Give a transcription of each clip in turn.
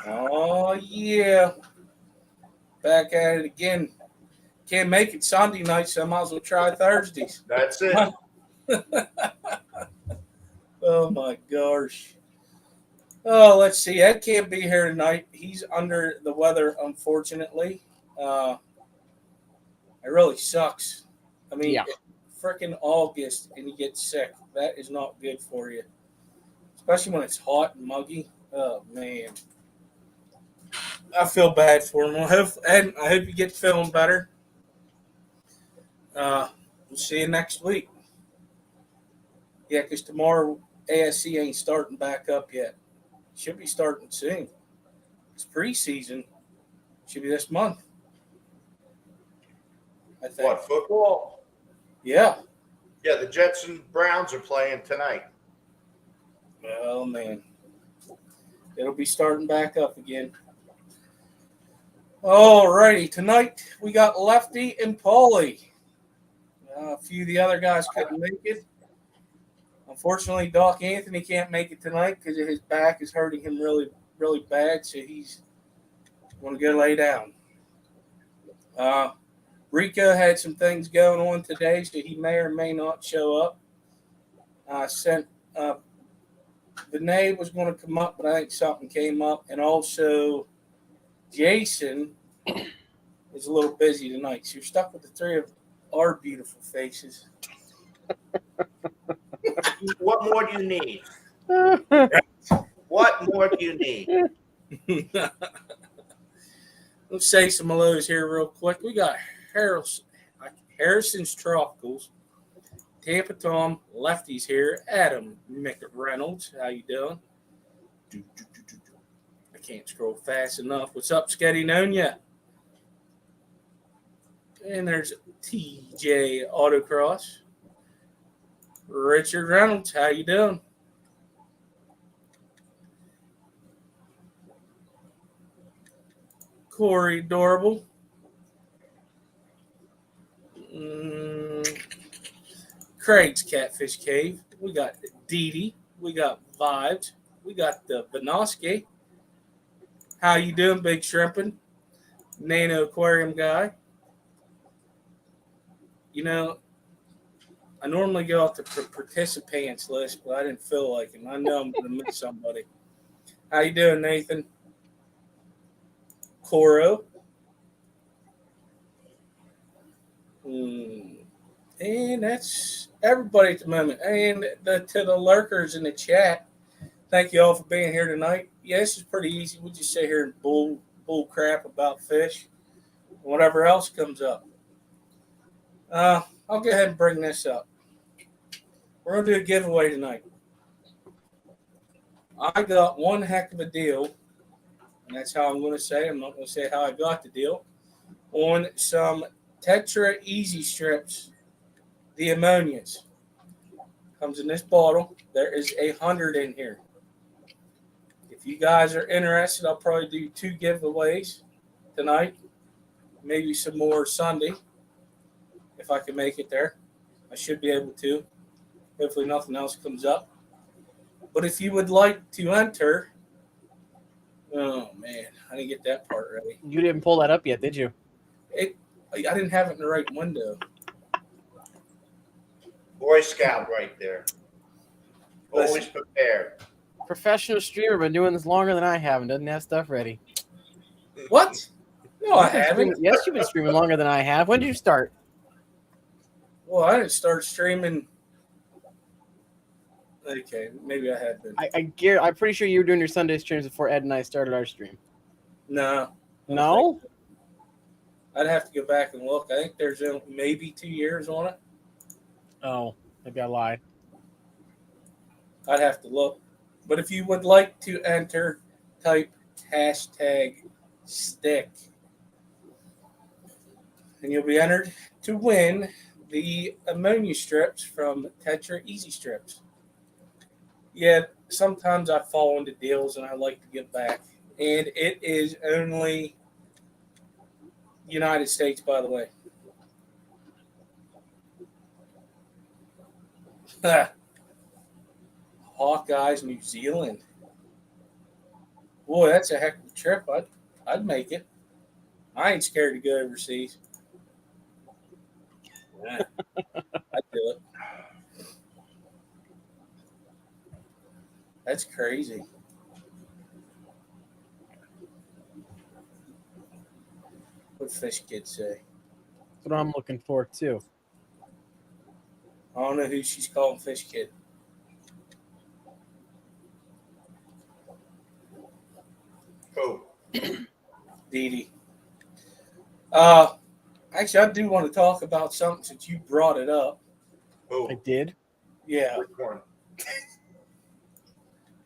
Oh, yeah. Back at it again. Can't make it Sunday night, so I might as well try Thursdays. That's it. Oh, my gosh. Oh, let's see. Ed can't be here tonight. He's under the weather, unfortunately. Uh, it really sucks. I mean, Yeah. freaking August and you get sick. That is not good for you, especially when it's hot and muggy. Oh, man. I feel bad for him. I hope you get feeling better. We'll see you next week. Yeah, because tomorrow ASC ain't starting back up yet. Should be starting soon. It's preseason. Should be this month. I think. What, football? Yeah. Yeah, the Jets and Browns are playing tonight. Oh, man. It'll be starting back up again. All righty. Tonight we got Lefty and Paulie. A few of the other guys couldn't make it. Unfortunately, Doc Anthony can't make it tonight because his back is hurting him really, really bad, so he's going to go lay down. Rico had some things going on today, so he may or may not show up. Vinay was going to come up, but I think something came up. And also, Jason is a little busy tonight, so you're stuck with the three of our beautiful faces. What more do you need? What more do you need? Let's say some hellos here real quick. We got Harrison's Tropicals, Tampa Tom, Lefty's here, Adam McReynolds. How you doing? I can't scroll fast enough. What's up, Sketty Nonya? And there's TJ Autocross. Richard Reynolds, how you doing? Corey Dorable. Craig's Catfish Cave. We got Dee Dee. We got Vibes. We got the Benoski. How you doing, Big Shrimpin'? Nano Aquarium Guy. You know, I normally go off the participants list, but I didn't feel like it. I know I'm going to miss somebody. How you doing, Nathan? Coro. And that's everybody at the moment. And to the lurkers in the chat, thank you all for being here tonight. Yeah, this is pretty easy. We just sit here and bull crap about fish, whatever else comes up. I'll go ahead and bring this up. We're going to do a giveaway tonight. I got one heck of a deal, and that's how I'm going to say. I'm not going to say how I got the deal, on some Tetra Easy Strips, the ammonias. Comes in this bottle. There is 100 in here. If you guys are interested, I'll probably do 2 giveaways tonight. Maybe some more Sunday, if I can make it there. I should be able to. Hopefully nothing else comes up. But if you would like to enter, oh man, I didn't get that part ready. You didn't pull that up yet, did you? I didn't have it in the right window. Boy Scout right there. Always prepared. Professional streamer, been doing this longer than I have and doesn't have stuff ready. What? No, I haven't. Yes, you've been streaming longer than I have. When did you start? Well, I didn't start streaming. Okay, maybe I had been. I'm pretty sure you were doing your Sunday streams before Ed and I started our stream. No. No? I'd have to go back and look. I think there's maybe 2 years on it. Oh, maybe I lied. I'd have to look. But if you would like to enter, type #stick. And you'll be entered to win the ammonia strips from Tetra Easy Strips. Yeah, sometimes I fall into deals and I like to give back. And it is only United States, by the way. Hawkeyes, New Zealand. Boy, that's a heck of a trip. I'd make it. I ain't scared to go overseas. Yeah, I'd do it. That's crazy. What fish kids say. That's what I'm looking for too. I don't know who she's calling fish kid. Who? Dee Dee. Actually, I do want to talk about something since you brought it up. Who? I did. Yeah. Which one?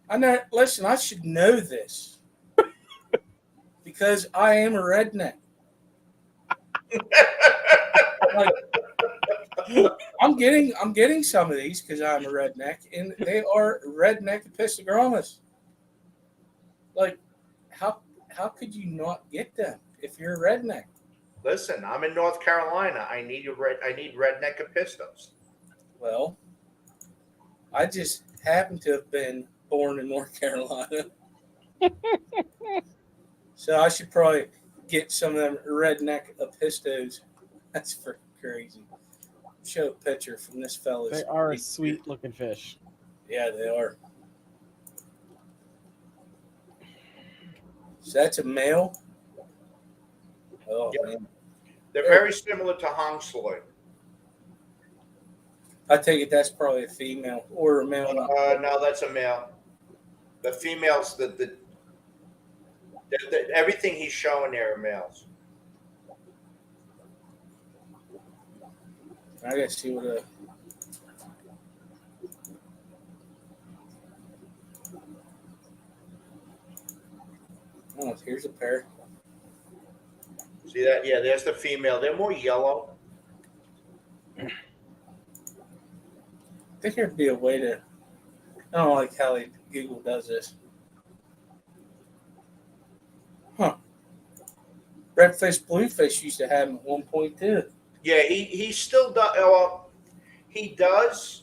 I know. Listen, I should know this because I am a redneck. Like, I'm getting some of these because I'm a redneck, and they are redneck epistogramas. Like, how could you not get them if you're a redneck? Listen, I'm in North Carolina. I need redneck epistos. Well, I just happen to have been born in North Carolina, so I should probably get some of them redneck epistos. That's freaking crazy. Show a picture from this fella's. They are a sweet looking fish. Yeah, they are. So that's a male. Oh Yep. man, They're very similar to Hongsloy. I take it that's probably a female or a male. No, that's a male. The females, everything he's showing there are males. I gotta see what a. Oh, here's a pair. See that? Yeah, there's the female. They're more yellow. I think there'd be a way to. I don't like how Google does this. Huh. Redfish, bluefish used to have them at one point too. Yeah, he still does. Well, he does.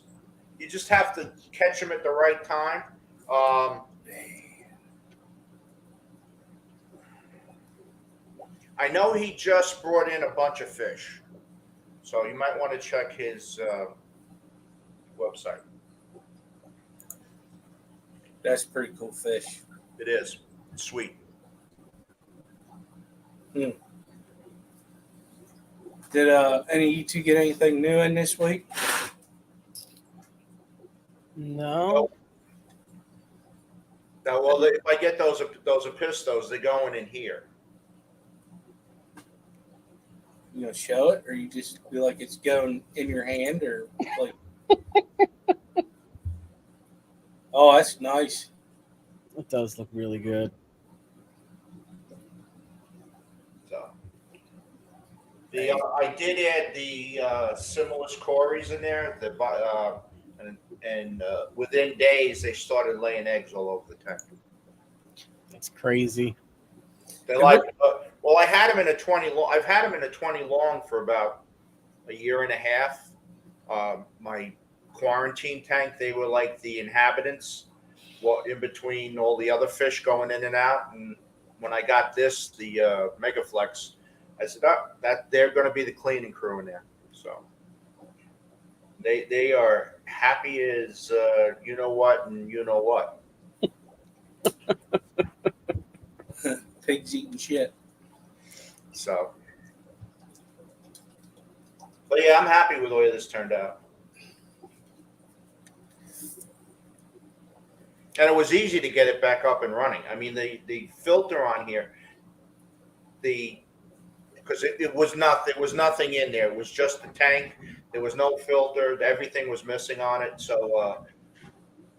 You just have to catch him at the right time. I know he just brought in a bunch of fish, so you might want to check his website. That's a pretty cool fish. It is sweet. Did any of you two get anything new in this week? No. Now, well, if I get those epistos, they're going in here. You gonna show it, or you just feel like it's going in your hand, or like? Oh, that's nice. It does look really good. So, I did add the Similis Cories in there. And within days, they started laying eggs all over the tank. It's crazy. They like. Well, I had them in a 20 long. I've had them in a 20 long for about a year and a half. My quarantine tank, they were like the inhabitants, in between all the other fish going in and out. And when I got this, the Megaflex, I said, that they're going to be the cleaning crew in there. So they are happy as you know what and you know what. Pigs eating shit. So, but yeah, I'm happy with the way this turned out. And it was easy to get it back up and running. I mean, the filter on here, because it was nothing. There was nothing in there. It was just the tank. There was no filter. Everything was missing on it. So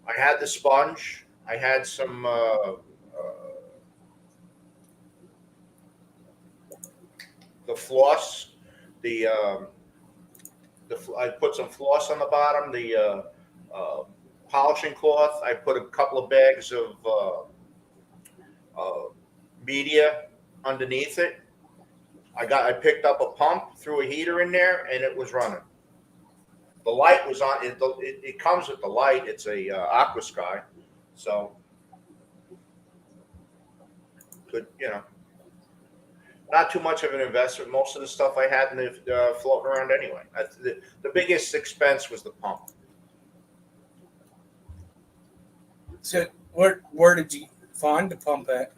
I had the sponge. I had some the floss. I put some floss on the bottom. The polishing cloth. I put a couple of bags of media underneath it. I picked up a pump, threw a heater in there, and it was running. The light was on. It comes with the light. It's a Aqua Sky, so Good, not too much of an investment. Most of the stuff I had in the floating around anyway. The biggest expense was the pump. So where did you find the pump at?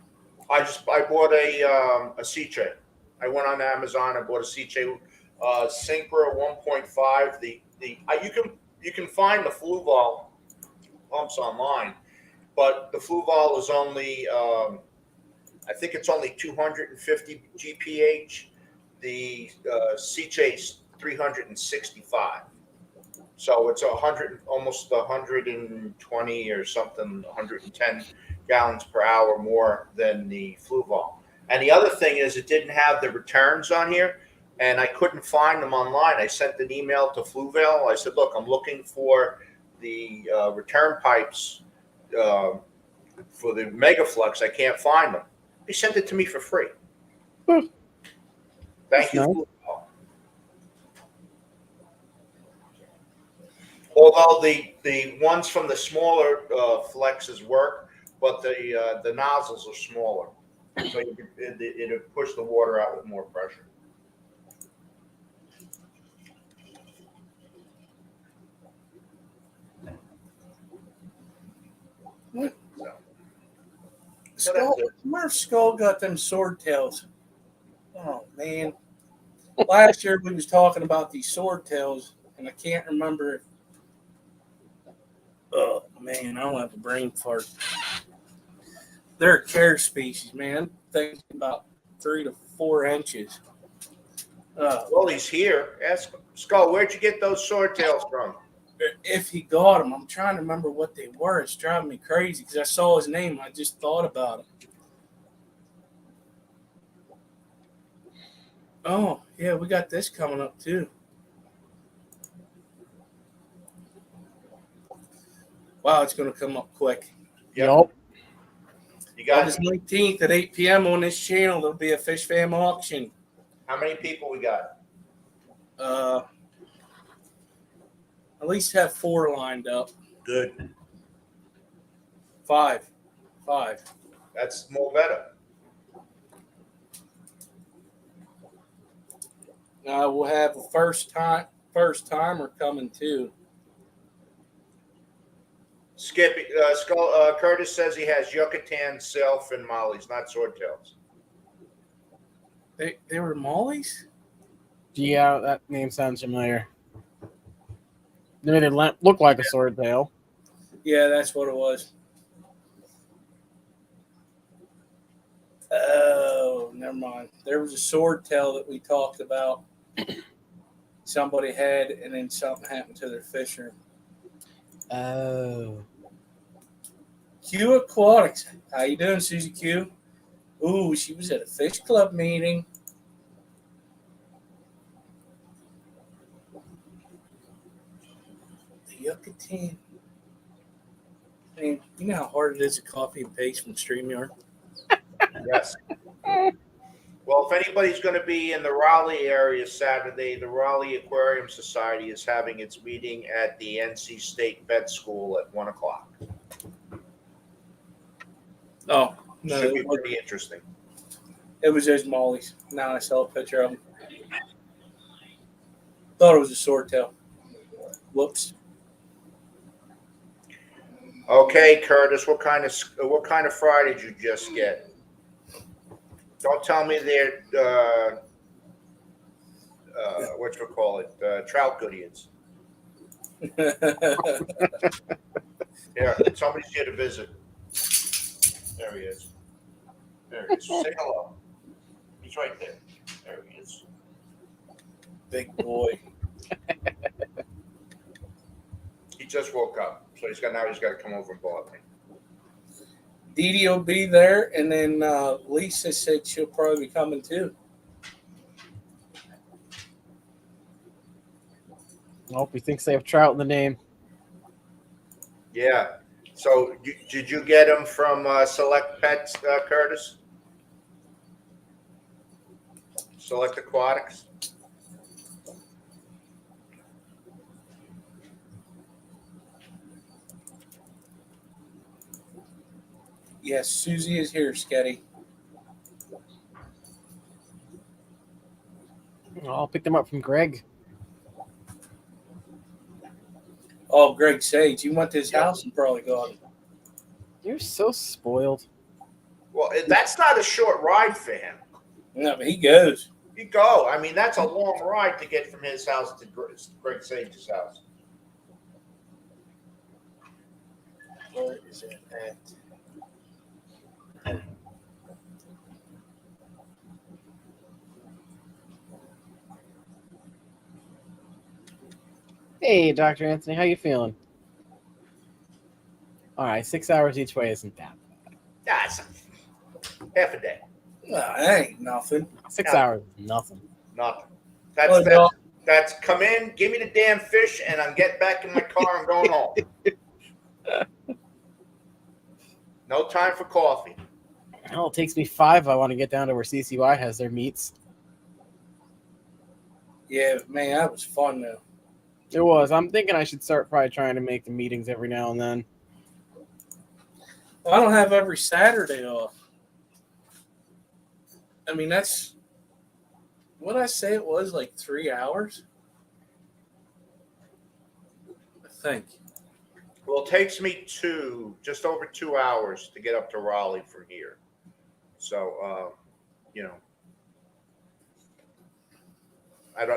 I bought a sea tray. I went on Amazon. I bought a sea tray, Syncro 1.5. You can find the Fluval pumps online, but the Fluval is only I think it's only 250 GPH. The sea chase 365. So it's 100, almost 120 or something, 110 gallons per hour more than the Fluval. And the other thing is, it didn't have the returns on here, and I couldn't find them online. I sent an email to Fluval. I said, "Look, I'm looking for the return pipes for the Megaflux. I can't find them." They sent it to me for free. Thank you, Nice. Fluval. Although the ones from the smaller flexes work, but the nozzles are smaller, so it push the water out with more pressure. What? So Skull, that's it. Murph Skull got them sword tails. Oh man! Last year we was talking about these sword tails, and I can't remember. Oh man, I don't have a brain fart. They're a care species, man. I'm thinking about 3 to 4 inches. Well, he's here. Ask Skull, where'd you get those sword tails from? If he got them, I'm trying to remember what they were. It's driving me crazy because I saw his name. I just thought about it. Oh, yeah, we got this coming up too. Wow, it's going to come up quick. Yup. You got August 19th at 8 p.m. on this channel, there'll be a Fish Fam auction. how many people we got? At least have 4 lined up. Good. 5. That's more better. We'll have a first timer coming too. Skippy Curtis says he has Yucatan sailfin mollies, not swordtails. They were mollies? Yeah, that name sounds familiar. They made it look like a sword tail. Yeah, that's what it was. Oh, never mind. There was a sword tail that we talked about. Somebody had, and then something happened to their fisher. Oh. Q Aquatics. How you doing, Susie Q? Ooh, she was at a fish club meeting. The Yucatan. I mean, you know how hard it is to copy and paste from StreamYard? Yes. Well, if anybody's going to be in the Raleigh area Saturday, the Raleigh Aquarium Society is having its meeting at the NC State Vet School at 1:00. Oh, no. Should be pretty interesting. It was those mollies. Now I saw a picture of them. Thought it was a swordtail. Whoops. Okay, Curtis, what kind of fry did you just get? Don't tell me they're trout goodies. Yeah, somebody's here to visit. There he is. There he is. Say hello. He's right there. There he is. Big boy. He just woke up, so he's got to come over and bother me. Dee Dee will be there, and then Lisa said she'll probably be coming too. Nope, he thinks they have trout in the name. Yeah. So did you get him from Select Pets, Curtis? Select Aquatics? Yes, Susie is here, Sketty. I'll pick them up from Greg. Oh, Greg Sage, you went to his Yeah. house and probably got him. You're so spoiled. Well, that's not a short ride for him. No, but he goes. You go. I mean, that's a long ride to get from his house to Greg Sage's house. Where is it at? Hey, Dr. Anthony, how you feeling? All right, 6 hours each way isn't that bad. That's half a day. No, that ain't nothing. 6 Yeah. hours is nothing. Nothing. Well, no. That's come in, give me the damn fish, and I'm getting back in my car and going home. No time for coffee. Well, it takes me 5 if I want to get down to where CCY has their meets. Yeah, man, that was fun though. It was. I'm thinking I should start probably trying to make the meetings every now and then. Well, I don't have every Saturday off. I mean, that's what I say it was, like 3 hours. I think. Well, it takes me just over 2 hours to get up to Raleigh from here. So,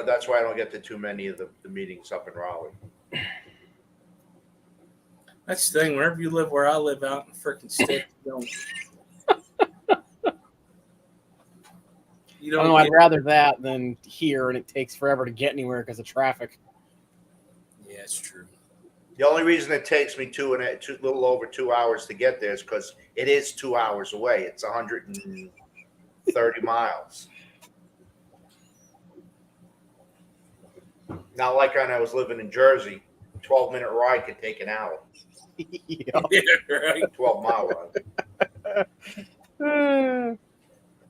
that's why I don't get to too many of the meetings up in Raleigh. That's the thing. Wherever you live, where I live out in the freaking state, you don't. I'd rather that than here, and it takes forever to get anywhere because of traffic. Yeah, it's true. The only reason it takes me little over 2 hours to get there is because it is 2 hours away. It's 130 miles. Not like when I was living in Jersey, 12-minute ride could take an hour. Yeah. Yeah, right. 12-mile ride.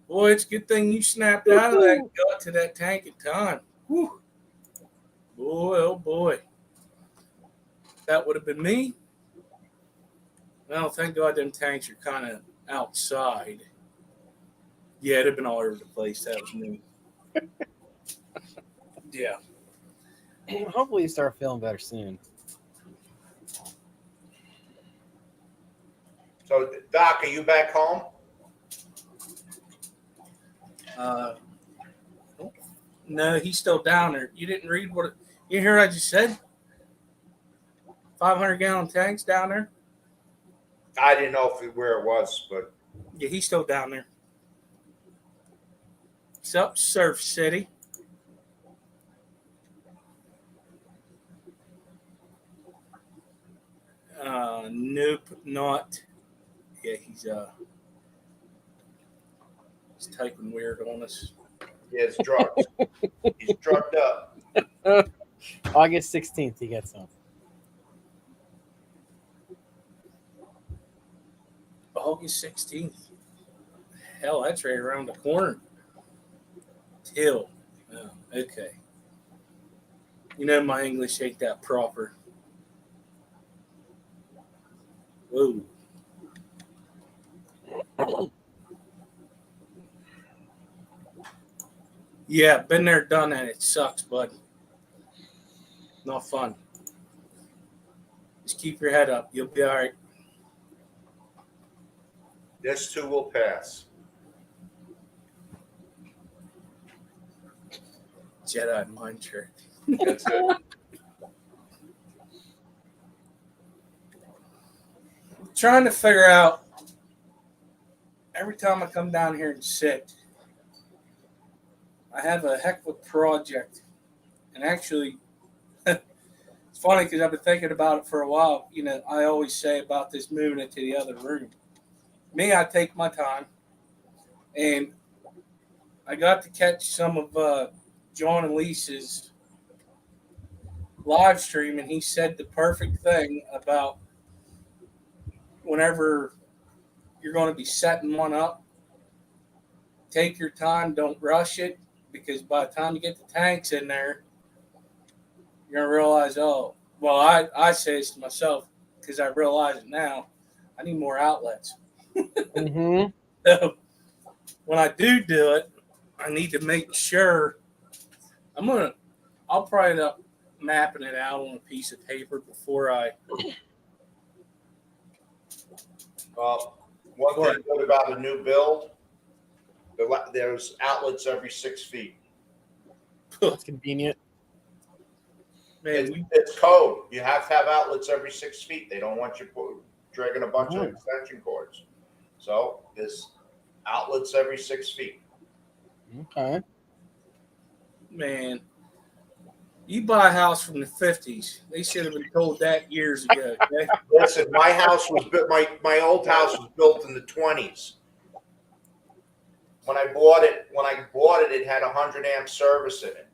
Boy, it's a good thing you snapped out of that and got to that tank in time. Whew. Boy, oh boy. That would have been me. Well, thank God them tanks are kind of outside. Yeah, it'd have been all over the place. That was me. Yeah. Hopefully you start feeling better soon. So, Doc, are you back home? No, he's still down there. You didn't read you hear what I just said? 500-gallon tanks down there. I didn't know where it was, but Yeah, he's still down there. It's up Surf City. Nope, not. Yeah, he's typing weird on us. yeah, it's drugs. He's drugged up. August 16th, he gets home. August 16th. Hell, that's right around the corner. Till. Oh, okay. You know my English ain't that proper. Whoa. Yeah, been there, done that. It sucks, bud. Not fun. Just keep your head up. You'll be all right. This too will pass. Jedi mind trick. That's it. Trying to figure out every time I come down here and sit, I have a heck of a project. And actually, it's funny because I've been thinking about it for a while. You know, I always say about this moving it to the other room. Me, I take my time. And I got to catch some of John and Lisa's live stream, and he said the perfect thing about whenever you're going to be setting one up, take your time, don't rush it, because by the time you get the tanks in there, you're going to realize, oh, well, I say this to myself because I realize it now, I need more outlets. Mm-hmm. So when I do it, I need to make sure I'll probably end up mapping it out on a piece of paper before I. One thing good about a new build, there's outlets every 6 feet. That's convenient. Man, It's code. You have to have outlets every 6 feet. They don't want you dragging a bunch of Oh. extension cords. So there's outlets every 6 feet. Okay. man, you buy a house from the 50s. They should have been told that years ago. Okay? Listen, my house was built. My old house was built in the 20s. When I bought it, it had 100 amp service in it.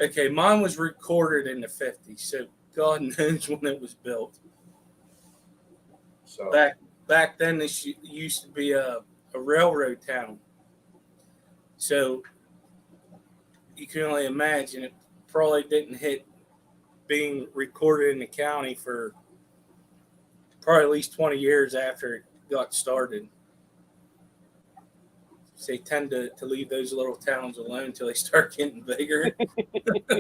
Okay, mine was recorded in the 50s, so God knows when it was built. So Back then, this used to be a railroad town. So you can only imagine it probably didn't hit being recorded in the county for probably at least 20 years after it got started. So they tend to leave those little towns alone until they start getting bigger.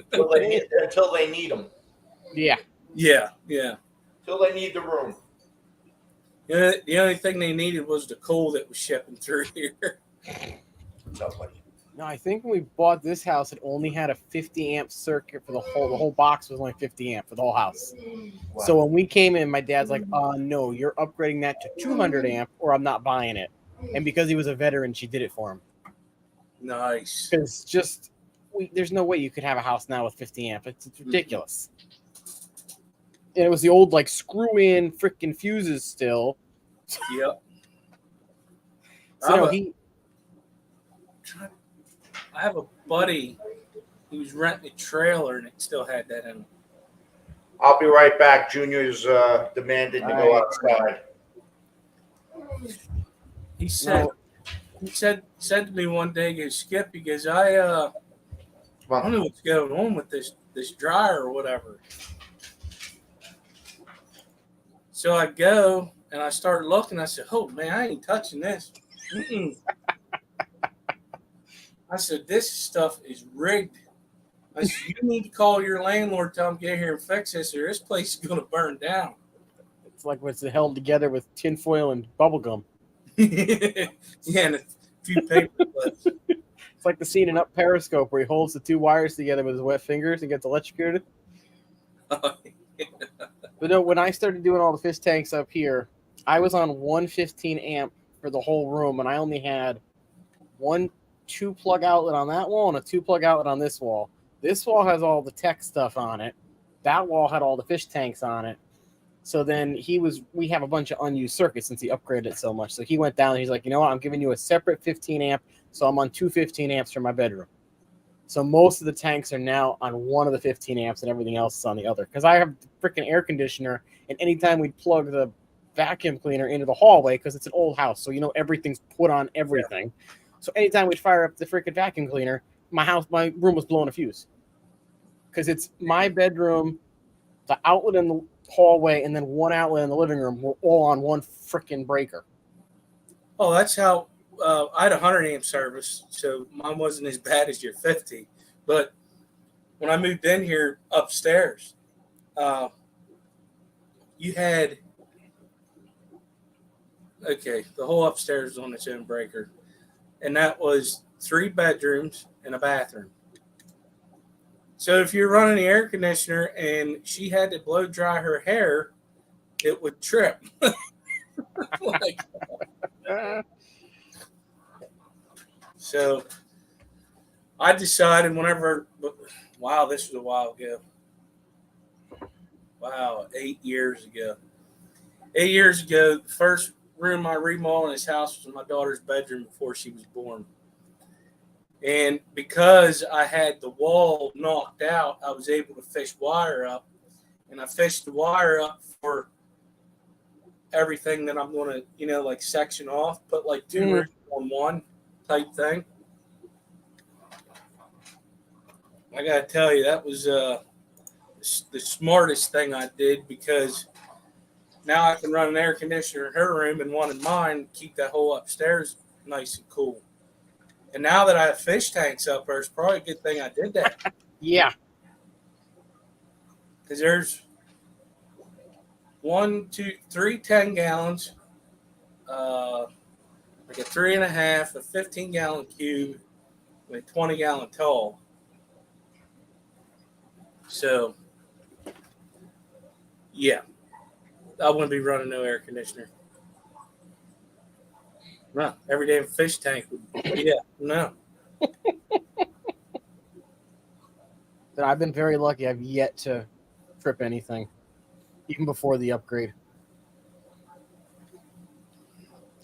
until they need them. Yeah. Yeah. Until they need the room. The only thing they needed was the coal that was shipping through here. Somebody. No, I think when we bought this house, it only had a 50 amp circuit for the whole box was only 50 amp for the whole house. Wow. So when we came in, my dad's like, no, you're upgrading that to 200 amp or I'm not buying it. And because he was a veteran, she did it for him. Nice. Because there's no way you could have a house now with 50 amp. It's ridiculous. And it was the old like screw in freaking fuses still. Yep. So no, I have a buddy who was renting a trailer and it still had that in it. I'll be right back. Junior's demanded to go outside. He said to me one day, he goes, Skip, he goes, I don't know what's going on with this dryer or whatever. So I go and I start looking. I said, oh man, I ain't touching this. I said, this stuff is rigged. I said, you need to call your landlord, tell him to get here and fix this, or this place is going to burn down. It's like what's held together with tinfoil and bubble gum. Yeah, and a few paper clips. It's like the scene in Up Periscope where he holds the two wires together with his wet fingers and gets electrocuted. But no, when I started doing all the fish tanks up here, I was on 115 amp for the whole room, and I only had 2 plug outlet on that wall and a 2 plug outlet on this wall. This wall has all the tech stuff on it. That wall had all the fish tanks on it. So then we have a bunch of unused circuits since he upgraded it so much. So he went down and he's like, you know what? I'm giving you a separate 15 amp. So I'm on 2 15 amps for my bedroom. So most of the tanks are now on one of the 15 amps and everything else is on the other. Because I have the freaking air conditioner, and anytime we'd plug the vacuum cleaner into the hallway, because it's an old house, so everything's put on everything. Yeah. So anytime we'd fire up the freaking vacuum cleaner, my room was blowing a fuse. Because it's my bedroom, the outlet in the hallway, and then one outlet in the living room were all on one freaking breaker. Oh, that's how I had a 100 amp service, so mine wasn't as bad as your 50. But when I moved in here upstairs, you had the whole upstairs was on its own breaker, and that was 3 bedrooms and a bathroom. So if you're running the air conditioner and she had to blow dry her hair, it would trip. So I decided this was a while ago. Wow, 8 years ago. 8 years ago, the first room I remodeled in this house was my daughter's bedroom before she was born. And because I had the wall knocked out, I was able to fish wire up. And I fished the wire up for everything that I'm going to, like section off, put like 2 rooms on one type thing. I got to tell you, that was the smartest thing I did, because now I can run an air conditioner in her room and one in mine, keep that whole upstairs nice and cool. And now that I have fish tanks up there, it's probably a good thing I did that. Yeah. Because there's 1, 2, 3 10 gallons, like a 3.5, a 15-gallon cube, and a 20-gallon tall. So, yeah, I wouldn't be running no air conditioner. No, every damn fish tank. Yeah, no. But I've been very lucky. I've yet to trip anything, even before the upgrade.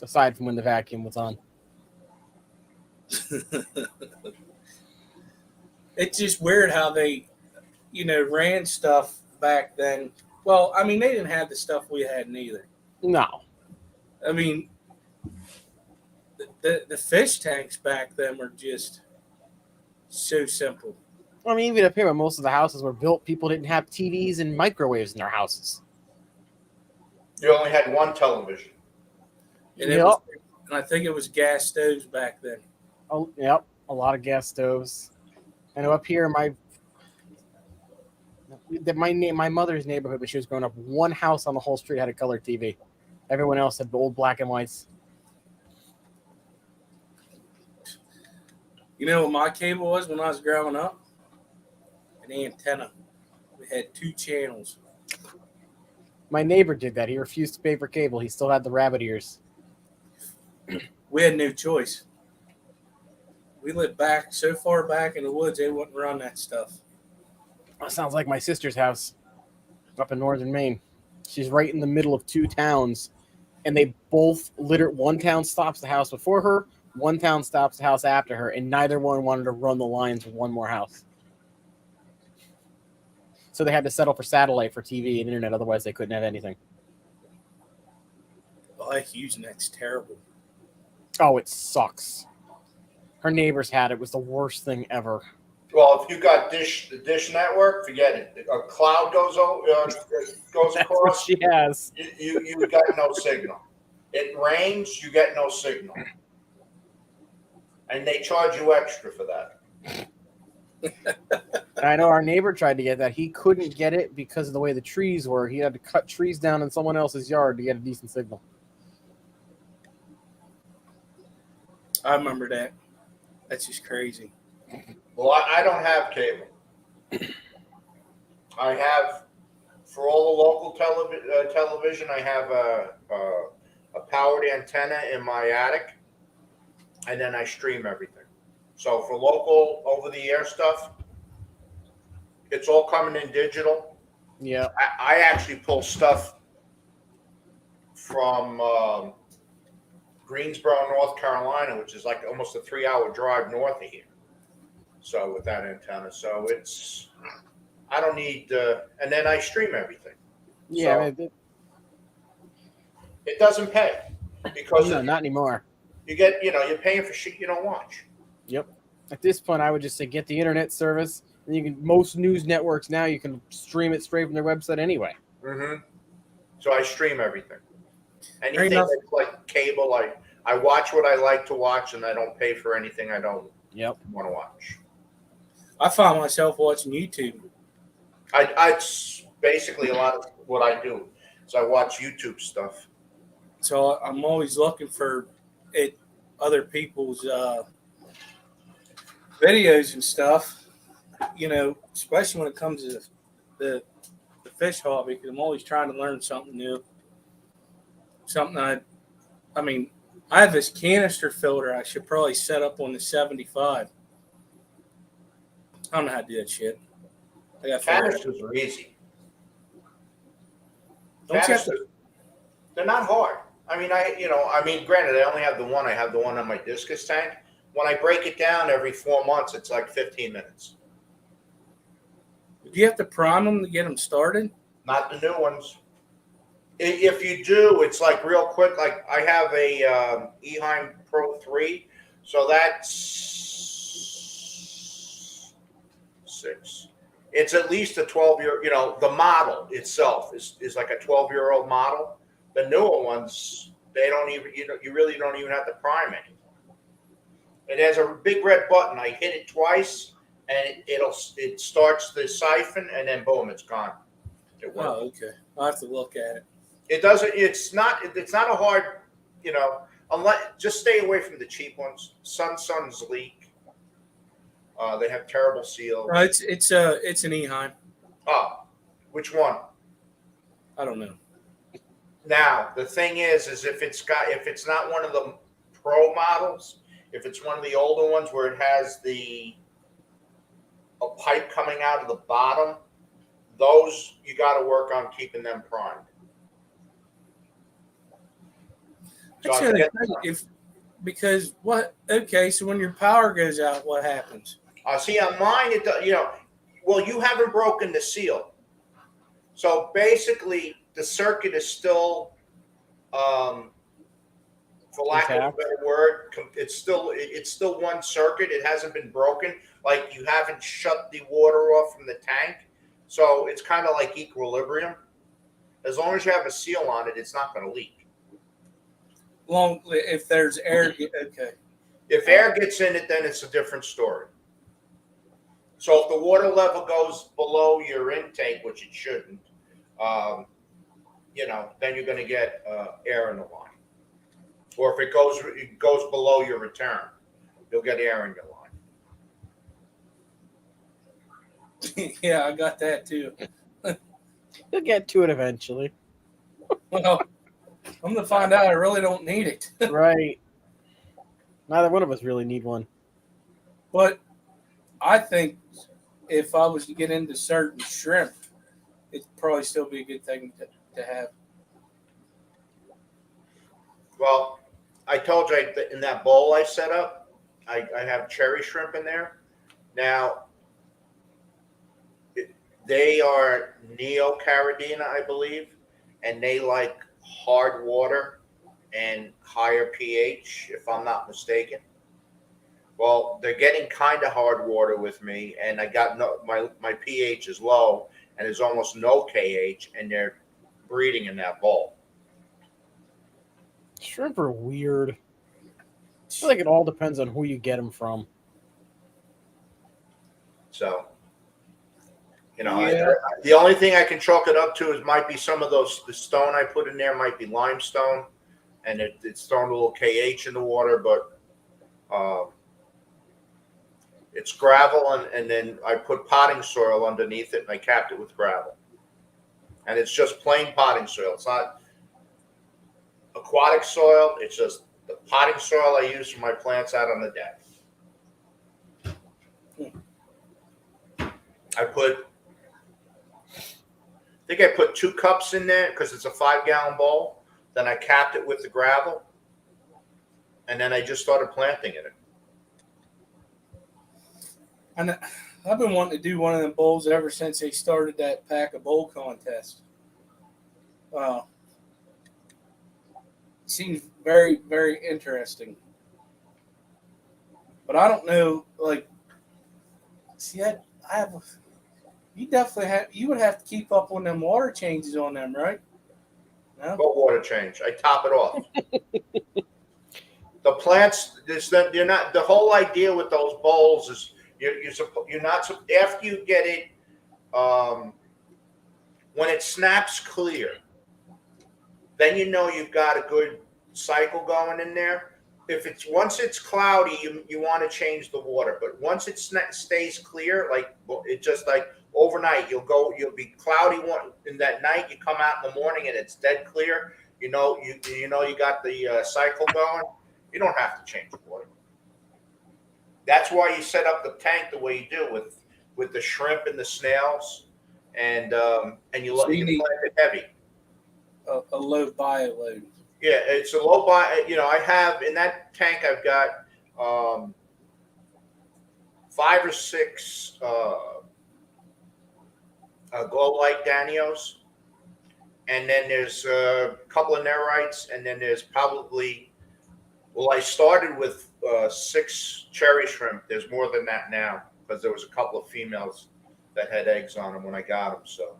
Aside from when the vacuum was on. It's just weird how they, ran stuff back then. Well, I mean, they didn't have the stuff we had neither. No. I mean, the fish tanks back then were just so simple. I mean, even up here, when most of the houses were built, people didn't have TVs and microwaves in their houses. You only had one television. And, Yep. and I think it was gas stoves back then. Oh, yep. A lot of gas stoves. I know up here, my mother's neighborhood when she was growing up, one house on the whole street had a color TV. Everyone else had the old black and whites. You know what my cable was when I was growing up? An antenna. We had 2 channels. My neighbor did that. He refused to pay for cable. He still had the rabbit ears. We had no choice. We lived back so far back in the woods, they wouldn't run that stuff. That sounds like my sister's house up in northern Maine. She's right in the middle of 2 towns, and they both one town stops the house before her, one town stops the house after her, and neither one wanted to run the lines with one more house. So they had to settle for satellite for TV and internet, otherwise they couldn't have anything. Oh, that HughesNet's terrible. Oh, it sucks. Her neighbors had it. It was the worst thing ever. Well, if you got the Dish Network, forget it. A cloud goes That's across. what she has. You got no signal. It rains, you get no signal, and they charge you extra for that. I know our neighbor tried to get that. He couldn't get it because of the way the trees were. He had to cut trees down in someone else's yard to get a decent signal. I remember that. That's just crazy. Well, I don't have cable. I have, for all the local television, I have a powered antenna in my attic, and then I stream everything. So for local over-the-air stuff, it's all coming in digital. Yeah. I actually pull stuff from Greensboro, North Carolina, which is like almost a 3-hour drive north of here. So with that antenna, so I don't need, and then I stream everything. Yeah. So it doesn't pay because No, not anymore. you get, you're paying for shit you don't watch. Yep. At this point, I would just say get the internet service. And you can, most news networks now, you can stream it straight from their website anyway. Mm-hmm. So I stream everything. Anything enough. that's like cable, I watch what I like to watch, and I don't pay for anything I don't want to watch. I find myself watching YouTube. It's basically a lot of what I do. So I watch YouTube stuff. So I'm always looking for other people's videos and stuff, especially when it comes to the fish hobby, because I'm always trying to learn something new. Something I mean, I have this canister filter I should probably set up on the 75. I don't know how to do that shit. I got Canisters are easy. Don't you have to? They're not hard. I mean, granted, I only have the one. I have the one on my discus tank. When I break it down every 4 months, it's like 15 minutes. Do you have to prime them to get them started? Not the new ones. If you do, it's like real quick. Like I have a Eheim Pro 3, so that's 6. It's at least a 12-year. The model itself is like a 12-year-old model. The newer ones, they don't even. You really don't even have to prime anything. It has a big red button. I hit it twice, and it starts the siphon, and then boom, it's gone. It works. Oh, okay. I'll have to look at it. It doesn't. It's not a hard. Unless just stay away from the cheap ones. Suns leak. They have terrible seals. No, it's an Eheim. Oh, which one? I don't know. Now the thing is if it's not one of the pro models, if it's one of the older ones where it has a pipe coming out of the bottom, those you got to work on keeping them primed. So because what? Okay, so when your power goes out, what happens? See, on mine, well, you haven't broken the seal. So basically, the circuit is still, for lack of a better word, it's still one circuit. It hasn't been broken. Like you haven't shut the water off from the tank. So it's kind of like equilibrium. As long as you have a seal on it, it's not going to leak. If there's air, okay. If air gets in it, then it's a different story. So if the water level goes below your intake, which it shouldn't, then you're going to get air in the line. Or if it goes below your return, you'll get air in your line. Yeah, I got that too. You'll get to it eventually. Well, I'm gonna find out I really don't need it. Right. Neither one of us really need one. But I think if I was to get into certain shrimp, it'd probably still be a good thing to have. Well, I told you in that bowl I set up, I have cherry shrimp in there. Now, they are Neocaridina, I believe, and they like hard water and higher pH, if I'm not mistaken. Well, they're getting kind of hard water with me, and I got my pH is low, and there's almost no KH, and they're breeding in that bowl. Shrimp are weird. I feel like it all depends on who you get them from. So, Yeah. the only thing I can chalk it up to might be some of the stone I put in there might be limestone, and it's thrown a little KH in the water, but it's gravel, and then I put potting soil underneath it, and I capped it with gravel. And it's just plain potting soil. It's not aquatic soil. It's just the potting soil I use for my plants out on the deck. I think I put 2 cups in there because it's a 5-gallon bowl. Then I capped it with the gravel, and then I just started planting in it. And I've been wanting to do one of them bowls ever since they started that pack of bowl contest. Wow. Seems very, very interesting. But I don't know, you would have to keep up on them water changes on them, right? No? What water change? I top it off. The plants, you're not. The whole idea with those bowls is you're not after you get it. When it snaps clear, then you've got a good cycle going in there. Once it's cloudy, you want to change the water, but once it stays clear, overnight, you'll be cloudy in that night. You come out in the morning and it's dead clear. You got the cycle going. You don't have to change the water. That's why you set up the tank the way you do with the shrimp and the snails, and you plant it heavy. A low bio load. Yeah, it's a low bio. I have in that tank. I've got 5 or 6 glow light Danios, and then there's a couple of Nerites, and then there's probably. Well, I started with 6 cherry shrimp. There's more than that now because there was a couple of females that had eggs on them when I got them. So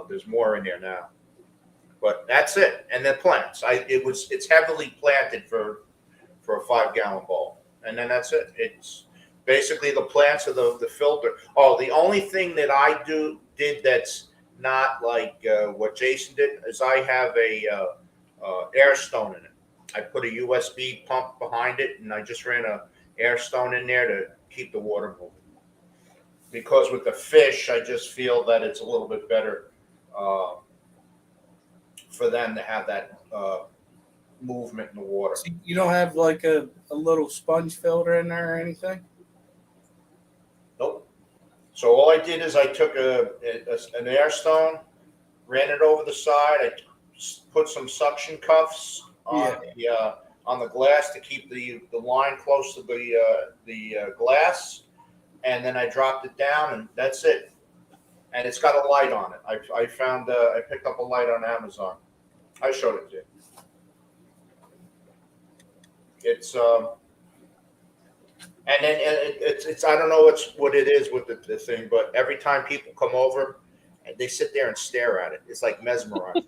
there's more in there now. But that's it. And then plants. It's heavily planted for a 5-gallon bowl. and then that's it. It's basically the plants are the filter. Oh, the only thing that I did that's not like what Jason did is I have a air stone in it. I put a USB pump behind it, and I just ran a air stone in there to keep the water moving. Because with the fish, I just feel that it's a little bit better for them to have that movement in the water. So you don't have like a little sponge filter in there or anything? Nope. So all I did is I took an air stone, ran it over the side. I put some suction cuffs on the glass to keep the line close to the glass, and then I dropped it down, and that's it. And it's got a light on it. I found I picked up a light on Amazon. I showed it to you. It's and then it's I don't know what it is with the thing, but every time people come over, they sit there and stare at it. It's like mesmerizing.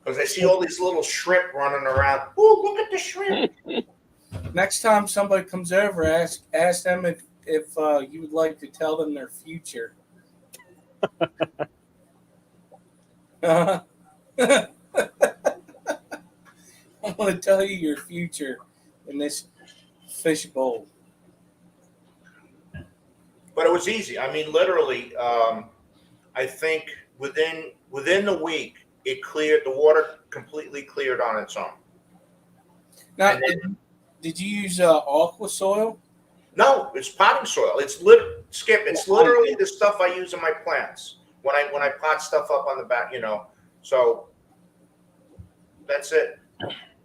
Because I see all these little shrimp running around. Oh, look at the shrimp! Next time somebody comes over, ask them if you would like to tell them their future. I want to tell you your future in this fish bowl. But it was easy. I mean, literally, I think within the week, it cleared. The water completely cleared on its own. Now, did you use aqua soil? No, it's potting soil. It's Skip. It's literally the stuff I use in my plants when I pot stuff up on the back. So that's it.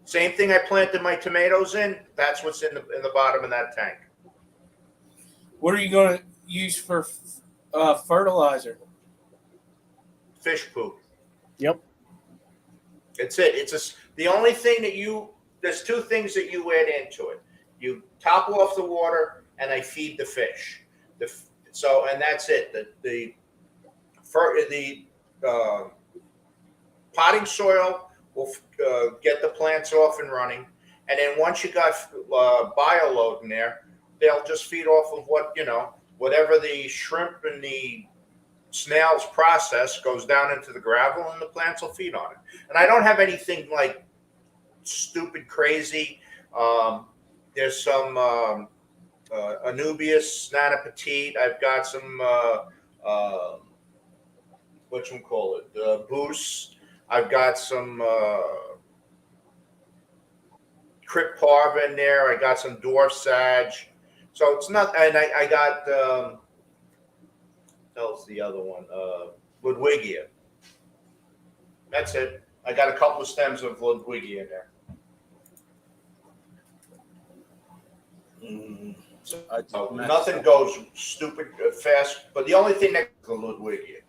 Same thing I planted my tomatoes in. That's what's in the bottom of that tank. What are you going to use for fertilizer? Fish poop. Yep. It's it. The only thing there's two things that you add into it. You top off the water, and I feed the fish. And that's it. The potting soil will get the plants off and running, and then once you got bioload in there, they'll just feed off of whatever the shrimp and the snails process goes down into the gravel, and the plants will feed on it. And I don't have anything like stupid crazy. There's some Anubias Nana Petite. I've got some Boost. I've got some Crypt Parva in there. I got some Dwarf Sage. So it's not, and I got else the other one, Ludwigia. That's it. I got a couple of stems of Ludwigia in there. So nothing goes stupid fast, but the only thing that is the Ludwigia,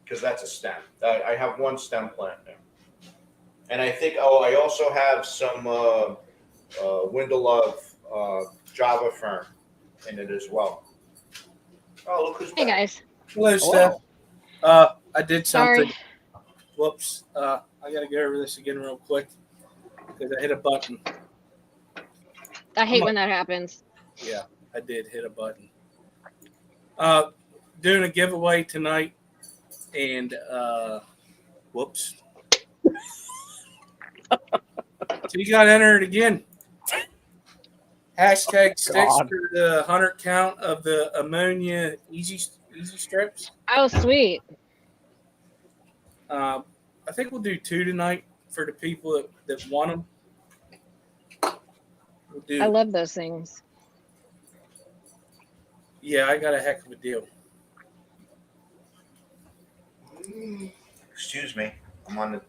because that's a stem. I have one stem plant there, and I think I also have some Windelove Java fern in it as well. Oh, look who's back. Hey guys. Hello, Steph. I did something. Sorry. Whoops. I got to go over this again real quick because I hit a button. I hate when that happens. Yeah, I did hit a button. Doing a giveaway tonight, and whoops. So you got to enter it again. Hashtag sticks for the 100 count of the ammonia easy strips. Oh, sweet. I think we'll do 2 tonight for the people that want them. I love those things. Yeah, I got a heck of a deal. Excuse me. I'm on the.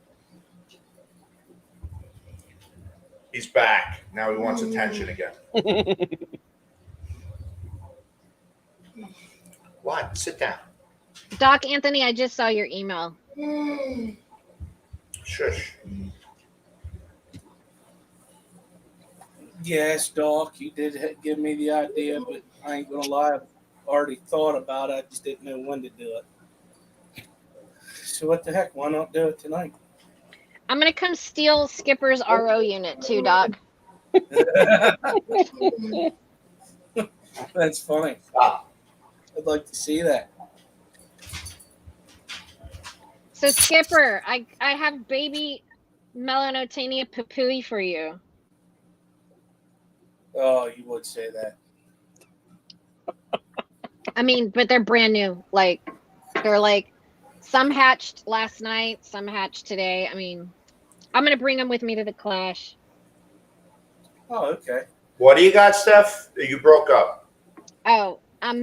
He's back. Now he wants attention again. What? Sit down. Doc Anthony, I just saw your email. Shush. Yes, Doc, you did give me the idea, but I ain't gonna lie, I've already thought about it. I just didn't know when to do it. So what the heck? Why not do it tonight? I'm gonna come steal Skipper's RO unit too, Doc. That's funny. Stop. I'd like to see that. So Skipper, I have baby Melanotania papui for you. Oh, you would say that. I mean, but they're brand new. Like they're like some hatched last night, some hatched today. I mean, I'm gonna bring them with me to the clash. Oh, okay. What do you got, Steph? You broke up. Oh, I heard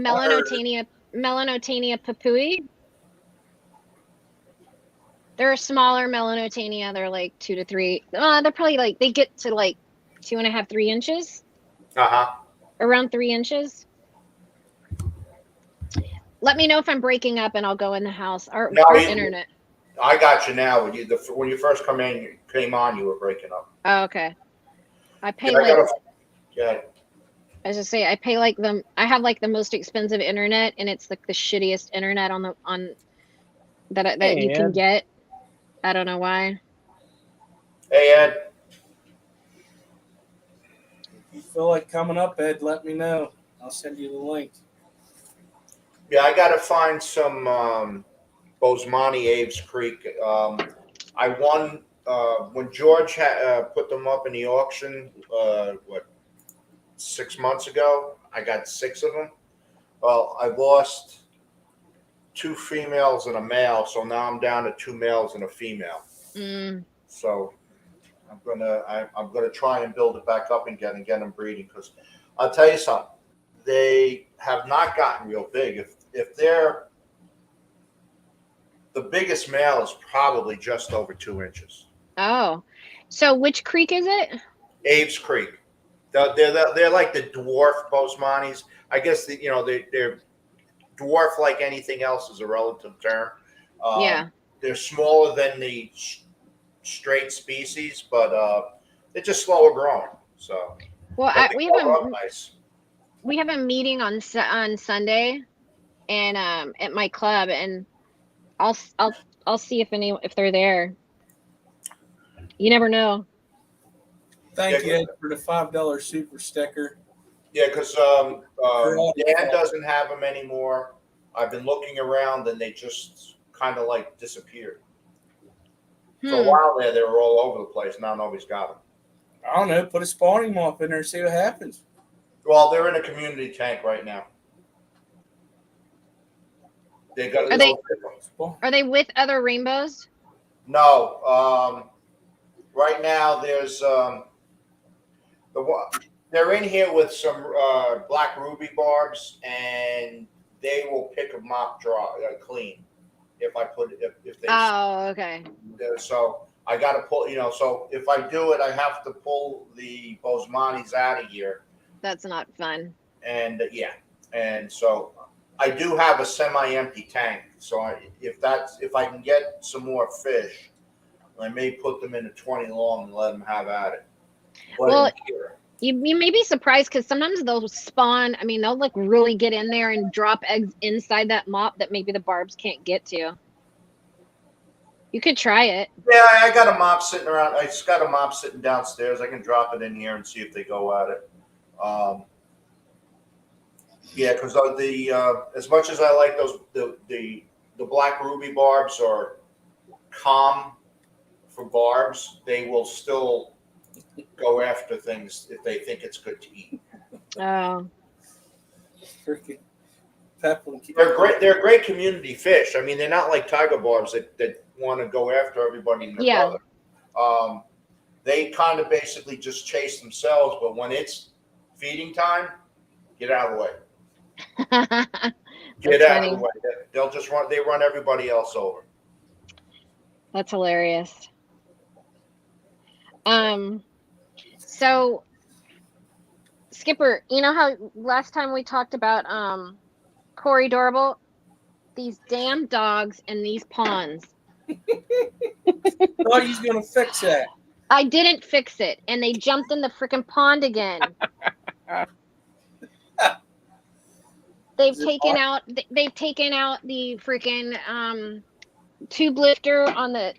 Melanotania papui. They're a smaller Melanotania. They're like 2 to 3. They're probably like they get to like 2.5, 3 inches, Uh-huh. around 3 inches. Let me know if I'm breaking up, and I'll go in the house. Our internet. I got you now. When you first came on, you were breaking up. Oh, okay. I pay Yeah, like. Yeah. As I say, I pay like the. I have like the most expensive internet, and it's like the shittiest internet on that you can get. I don't know why. Hey, Ed. If you feel like coming up, Ed, let me know. I'll send you the link. Yeah, I got to find some Bosemani Aves Creek. I won when George put them up in the auction. 6 months ago? I got 6 of them. Well, I lost 2 females and a male, so now I'm down to 2 males and a female. So I'm gonna try and build it back up again and get them breeding, because I'll tell you something. They have not gotten real big. If they're the biggest male is probably just over 2 inches. Oh, so which creek is it? Aves Creek. They're like the dwarf Bosemani's. I guess they're dwarf, like anything else, is a relative term. Yeah. They're smaller than the straight species, but they're just slower growing. So Well, nice. We have a meeting on Sunday, and at my club, and I'll see if they're there. You never know. Thank you, Ed, for the $5 super sticker. Yeah, because Dan doesn't have them anymore. I've been looking around, and they just kind of like disappeared. For a while there, they were all over the place. Now nobody's got them. I don't know. Put a spawning mop in there and see what happens. Well, they're in a community tank right now. Are they with other rainbows? No. Right now, there's they're in here with some black ruby barbs, and they will pick a mop clean if I put it if they. Oh, okay. So I got to pull. So if I do it, I have to pull the Bosemani's out of here. That's not fun. And and so I do have a semi-empty tank. So if I can get some more fish, I may put them in a 20 long and let them have at it. Well, you may be surprised, because sometimes they'll spawn. I mean, they'll like really get in there and drop eggs inside that mop that maybe the barbs can't get to. You could try it. Yeah, I got a mop sitting around. I just got a mop sitting downstairs. I can drop it in here and see if they go at it. Yeah, because as much as I like the black ruby barbs are calm for barbs, they will still go after things if they think it's good to eat. Oh, Freaking they're great. They're great community fish. I mean, they're not like tiger barbs that want to go after everybody and their brother. They kind of basically just chase themselves, but when it's feeding time, get out of the way. Get out of the way. They'll just run. They run everybody else over. That's hilarious. So Skipper, you know how last time we talked about Corey Dorable? These damn dogs in these ponds. Thought he's gonna fix that. I didn't fix it, and they jumped in the freaking pond again. They've taken out the freaking tube lifter on the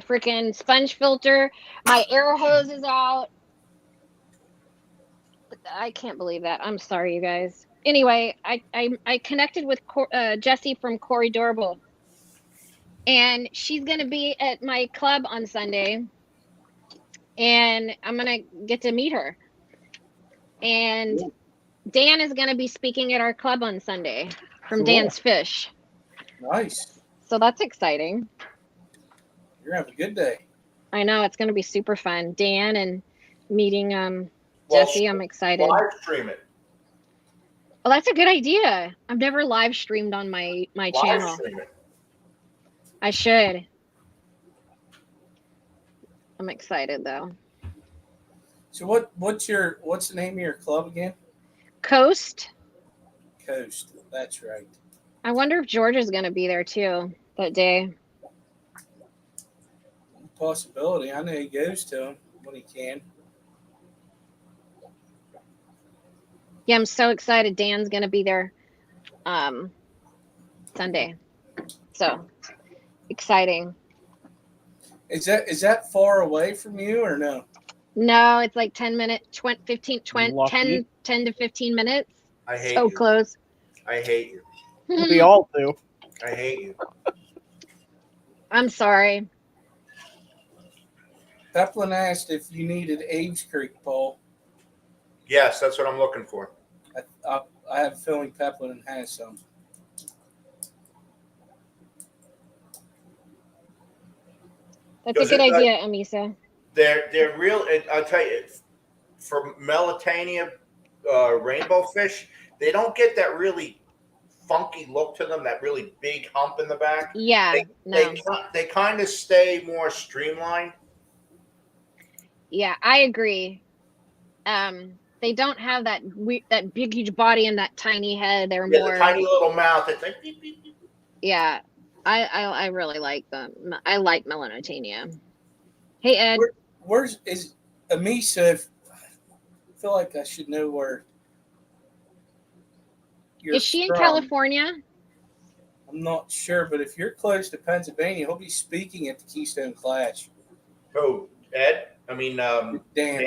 freaking sponge filter. My air hose is out. I can't believe that. I'm sorry, you guys. Anyway, I connected with Jessie from Corey Dorable, and she's gonna be at my club on Sunday, and I'm gonna get to meet her. And Dan is gonna be speaking at our club on Sunday from Cool. Dan's Fish. Nice. So that's exciting. You're having a good day. I know it's gonna be super fun. Dan and meeting Well, Jessie. I'm excited. Live stream it. Well, that's a good idea. I've never live streamed on my Live channel. stream it. I should. I'm excited though. So what's the name of your club again? Coast. Coast. That's right. I wonder if George is gonna be there too that day. Possibility. I know he goes to them when he can. Yeah, I'm so excited. Dan's gonna be there Sunday. So exciting. Is that far away from you or no? No, it's like 10 minutes, 15, 20, Lucky. 10 to 15 minutes. I hate So you. close. I hate you. We all do. I hate you. I'm sorry. Peplin asked if you needed Aves Creek, Paul. Yes, that's what I'm looking for. I have a feeling Peplin has some. That's a Does good it- idea, Amisa. They're real. I'll tell you, for Melitania rainbow fish, they don't get that really funky look to them. That really big hump in the back. Yeah, no. They kind of stay more streamlined. Yeah, I agree. They don't have that that big huge body and that tiny head. They're Yeah, more the tiny little mouth. It's like beep, beep, beep. yeah. I really like them. I like Melanotania. Hey Ed, Where's is Amisa? I feel like I should know where. You're is she in from. California? I'm not sure, but if you're close to Pennsylvania, he'll be speaking at the Keystone Clash. Oh, Ed. I mean, Dan. Dan.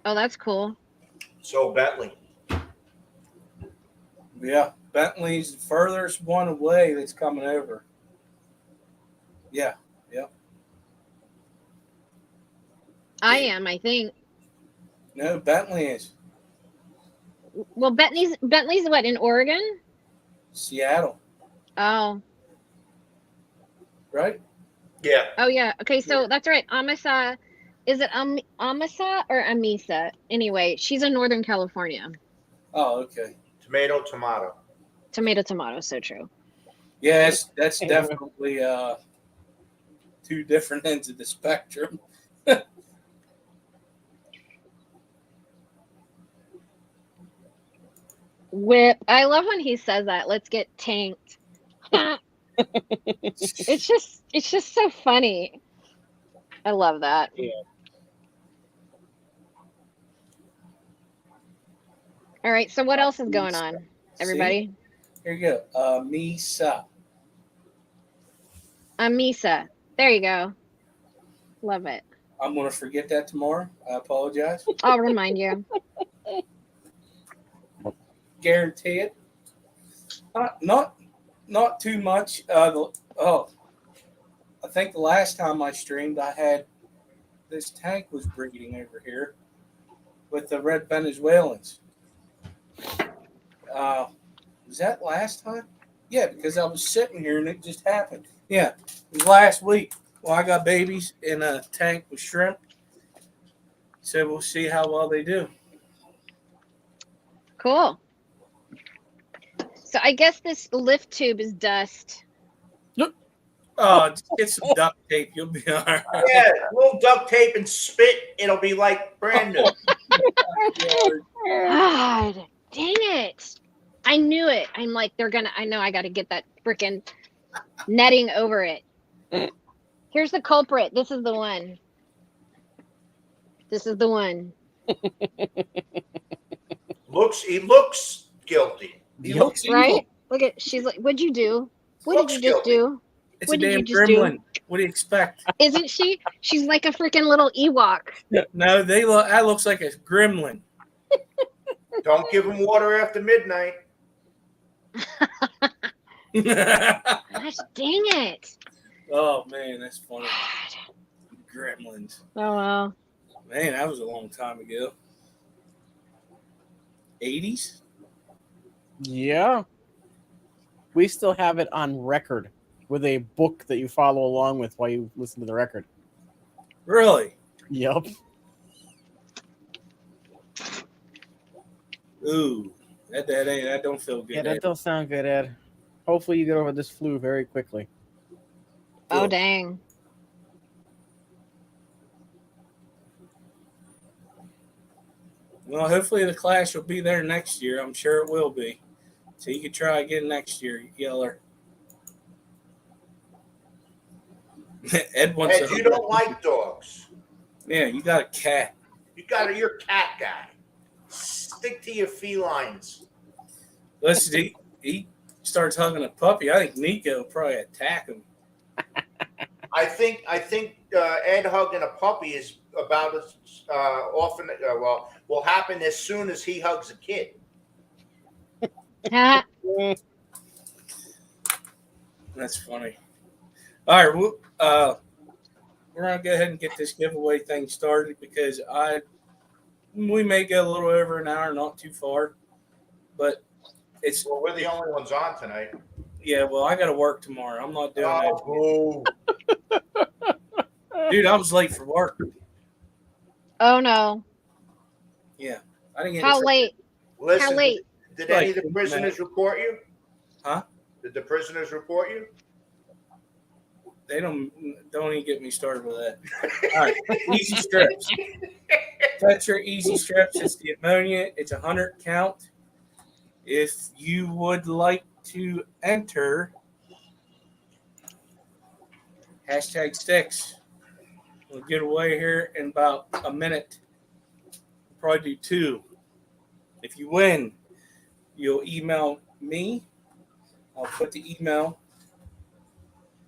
Oh, that's cool. So Bentley. Yeah, Bentley's the furthest one away that's coming over. Yeah. I am, I think. No, Bentley is Well, Bentley's what, in Oregon? Seattle, Oh. right? Yeah. Oh yeah. Okay, so that's right. Amisa, is it Amisa or Amisa? Anyway, she's in Northern California. Oh, okay. Tomato. Tomato, so true. Yeah, that's definitely two different ends of the spectrum. Whip. I love when he says that. Let's get tanked. It's just so funny. I love that. Yeah. All right, so what else is going on, everybody? Here you go. Misa. Amisa. There you go. Love it. I'm going to forget that tomorrow. I apologize. I'll remind you. Guarantee it. Not too much. I think the last time I streamed, I had this tank was breeding over here with the red Venezuelans. Was that last time? Yeah, because I was sitting here and it just happened. Yeah, it was last week. Well, I got babies in a tank with shrimp. So we'll see how well they do. Cool. So I guess this lift tube is dust. Oh, just get some duct tape. You'll be all right. Yeah, a little duct tape and spit. It'll be like brand new. God, dang it. I knew it. I'm like, I know I got to get that freaking netting over it. Here's the culprit. This is the one. He looks guilty. He looks Right? evil. Look at, she's like, what'd you do? What Looks did you just guilty. do? It's What a did you damn just do? gremlin. What do you expect? Isn't she? She's like a freaking little Ewok. No, that looks like a gremlin. Don't give them water after midnight. Gosh dang it. Oh man, that's funny. Gremlins. Oh well. Man, that was a long time ago. 80s? Yeah. We still have it on record with a book that you follow along with while you listen to the record. Really? Yep. Ooh, that don't feel good. Yeah, that don't sound good, Ed. Hopefully you get over this flu very quickly. Oh dang. Well, hopefully the class will be there next year. I'm sure it will be. So you can try again next year, Yeller. Ed wants Ed, you don't like dogs. Yeah, you got a cat. You're a cat guy. Stick to your felines. Listen, he starts hugging a puppy. I think Nico will probably attack him. I think Ed hugging a puppy is about as often. Will happen as soon as he hugs a kid. Ha. That's funny. All right, we're gonna go ahead and get this giveaway thing started because we may go a little over an hour, not too far, but it's. Well, we're the only ones on tonight. Yeah, well, I got to work tomorrow. I'm not doing Oh, that. Dude, I was late for work. Oh no. Yeah, I didn't get. How late? listen. How late? Did any of the prisoners report you? Huh? Did the prisoners report you? They don't even get me started with that. All right, easy strips. Tetra easy strips. It's the ammonia. It's 100 count. If you would like to enter, #sticks. We'll get away here in about a minute. We'll probably do 2. If you win, you'll email me. I'll put the email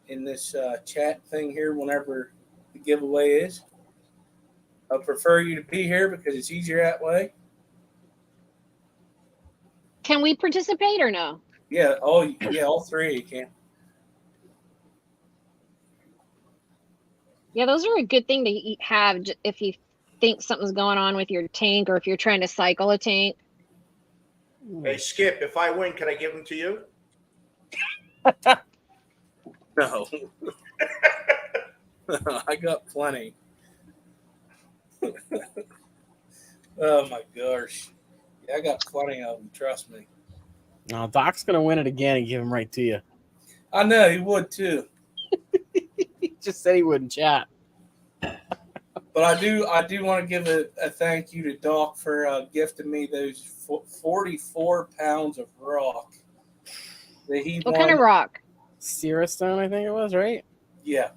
in this chat thing here whenever the giveaway is. I prefer you to be here because it's easier that way. Can we participate or no? Yeah, all 3 of you can. Yeah, those are a good thing to have if you think something's going on with your tank or if you're trying to cycle a tank. Hey, Skip, if I win, can I give them to you? No. I got plenty. Oh my gosh. Yeah, I got plenty of them, trust me. No, Doc's gonna win it again and give him right to you. I know he would too. He just said he wouldn't chat. But I do want to give a thank you to Doc for gifting me those 44 pounds of rock that he What won. kind of rock? Sierra Stone, I think it was, right? Yeah.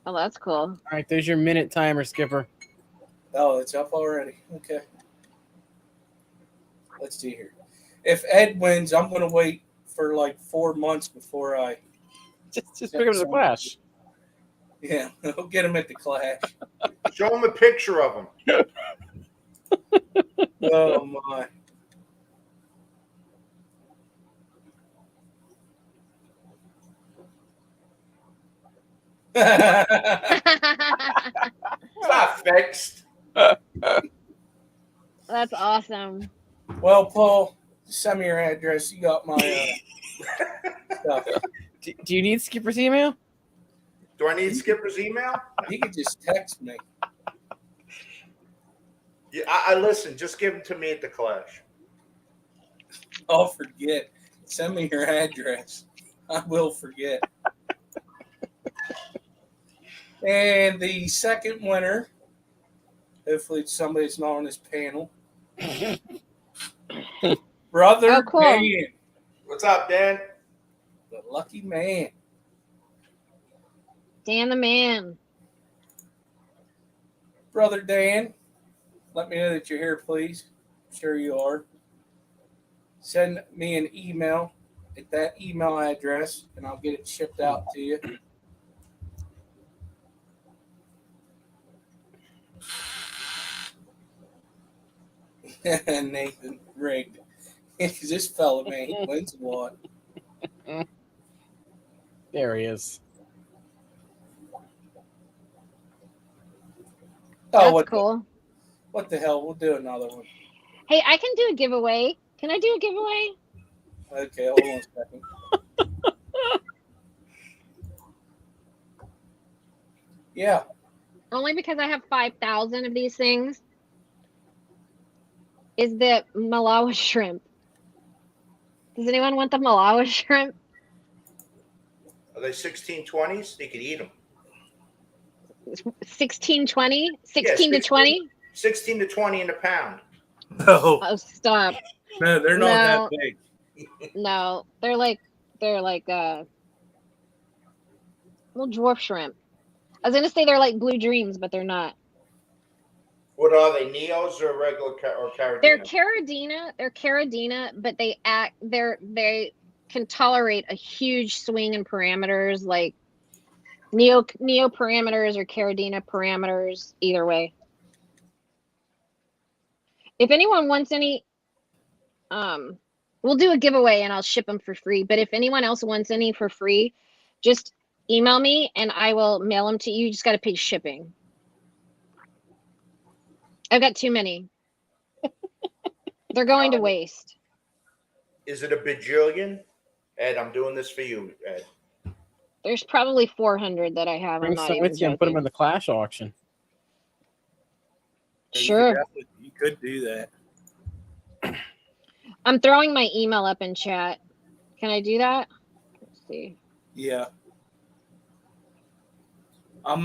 Oh, that's cool. All right, there's your minute timer, Skipper. Oh, it's up already. Okay. Let's see here. If Ed wins, I'm going to wait for like 4 months before I. Just pick him to the Clash. Yeah, I'll get him at the Clash. Show them a picture of him. Oh my. It's not fixed. That's awesome. Well, Paul, send me your address. You got my stuff. Do you need Skipper's email? Do I need Skipper's email? You can just text me. Yeah, I listen. Just give them to me at the Clash. I'll forget. Send me your address. I will forget. And the second winner, hopefully it's somebody that's not on this panel. Brother Oh, cool. Dan. What's up, Dan? The lucky man. Dan the man. Brother Dan, let me know that you're here, please. I'm sure you are. Send me an email at that email address, and I'll get it shipped out to you. Nathan rigged. Because this fella, man, he wins a lot. There he is. That's what cool. What the hell? We'll do another one. Hey, I can do a giveaway. Can I do a giveaway? Okay, hold on a second. Yeah. Only because I have 5,000 of these things. Is the Malawi shrimp. Does anyone want the Malawi shrimp? Are they 1620s? You could eat them. 1620? 16 Yeah, to 20? 16 to 20 in a pound. No. Oh, stop. No, they're not that big. No, they're like little dwarf shrimp. I was gonna say they're like blue dreams, but they're not. What are they? Neos or regular or Carradina? They're Carradina, but they can tolerate a huge swing in parameters, like Neo parameters or Carradina parameters. Either way, if anyone wants any, we'll do a giveaway and I'll ship them for free. But if anyone else wants any for free, just email me and I will mail them to you. You just got to pay shipping. I've got too many. They're going to waste. Is it a bajillion? Ed, I'm doing this for you, Ed. There's probably 400 that I have. I'm Bring not some even with you and put them joking. in the Clash auction. Sure. You could do that. I'm throwing my email up in chat. Can I do that? Let's see. Yeah. I'm